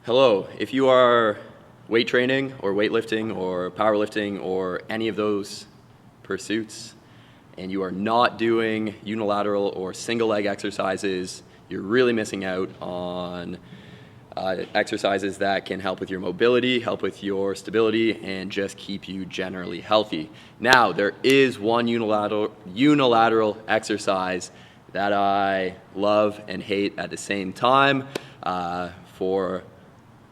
Hello, if you are weight training or weightlifting or powerlifting or any of those pursuits and you are not doing unilateral or single leg exercises, you're really missing out on exercises that can help with your mobility, help with your stability, and just keep you generally healthy. Now, there is one unilateral exercise that I love and hate at the same time for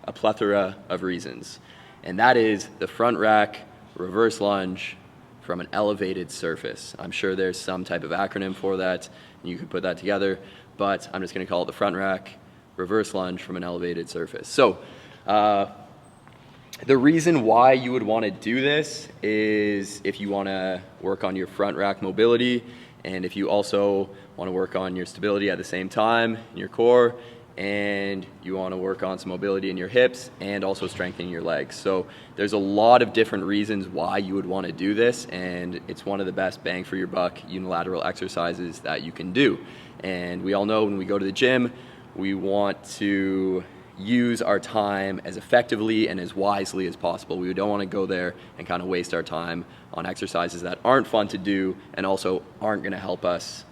a plethora of reasons, and that is the front rack reverse lunge from an elevated surface. I'm sure there's some type of acronym for that, and you could put that together, but I'm just going to call it the front rack reverse lunge from an elevated surface. So the reason why you would want to do this is if you want to work on your front rack mobility, and if you also want to work on your stability at the same time in your core, and you want to work on some mobility in your hips and also strengthening your legs. So there's a lot of different reasons why you would want to do this, and it's one of the best bang for your buck unilateral exercises that you can do. And we all know when we go to the gym, we want to use our time as effectively and as wisely as possible. We don't want to go there and kind of waste our time on exercises that aren't fun to do and also aren't going to help us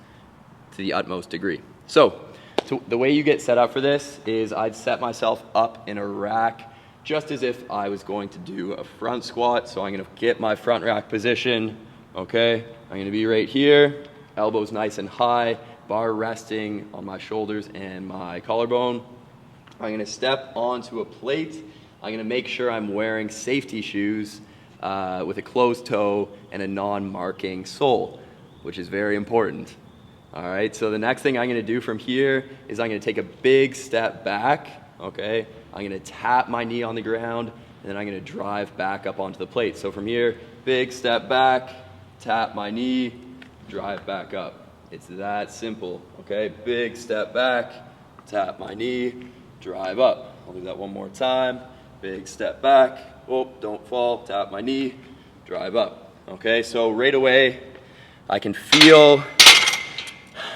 to the utmost degree. So the way you get set up for this is I'd set myself up in a rack just as if I was going to do a front squat. So I'm going to get my front rack position, okay? I'm going to be right here, elbows nice and high, bar resting on my shoulders and my collarbone. I'm going to step onto a plate. I'm going to make sure I'm wearing safety shoes with a closed toe and a non-marking sole, which is very important. All right, so the next thing I'm going to do from here is I'm going to take a big step back, okay? I'm going to tap my knee on the ground, and then I'm going to drive back up onto the plate. So from here, big step back, tap my knee, drive back up. It's that simple, okay? Big step back, tap my knee, drive up. I'll do that one more time. Big step back, oh, don't fall, tap my knee, drive up. Okay, so right away, I can feel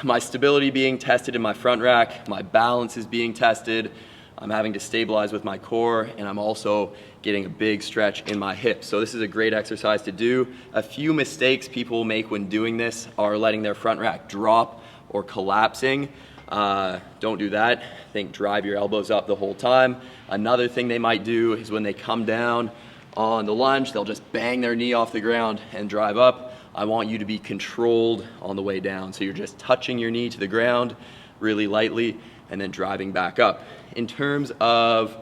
my stability being tested in my front rack, my balance is being tested, I'm having to stabilize with my core, and I'm also getting a big stretch in my hips. So this is a great exercise to do. A few mistakes people make when doing this are letting their front rack drop or collapsing. Don't do that. Think drive your elbows up the whole time. Another thing they might do is when they come down on the lunge, they'll just bang their knee off the ground and drive up. I want you to be controlled on the way down. So you're just touching your knee to the ground really lightly and then driving back up. In terms of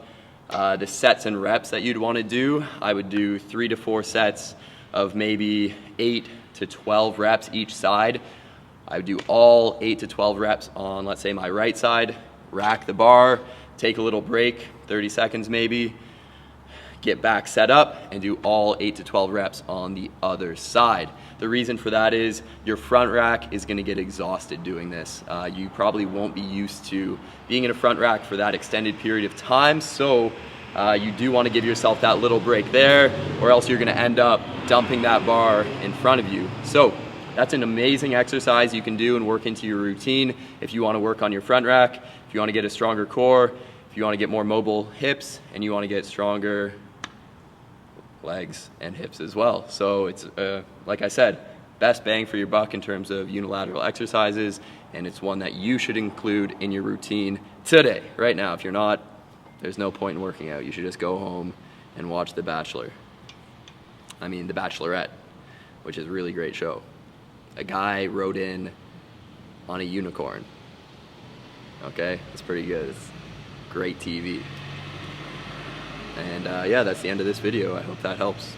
the sets and reps that you'd want to do, I would do 3 to 4 sets of maybe 8 to 12 reps each side. I would do all 8 to 12 reps on, let's say, my right side, rack the bar, take a little break, 30 seconds maybe, get back set up, and do all 8 to 12 reps on the other side. The reason for that is your front rack is going to get exhausted doing this. You probably won't be used to being in a front rack for that extended period of time, so you do want to give yourself that little break there, or else you're going to end up dumping that bar in front of you. So that's an amazing exercise you can do and work into your routine if you want to work on your front rack, if you want to get a stronger core, if you want to get more mobile hips, and you want to get stronger legs and hips as well. So it's, like I said, best bang for your buck in terms of unilateral exercises, and it's one that you should include in your routine today, right now. If you're not, there's no point in working out. You should just go home and watch The Bachelorette, which is a really great show. A guy rode in on a unicorn. Okay, it's pretty good. It's great TV. And yeah, that's the end of this video. I hope that helps.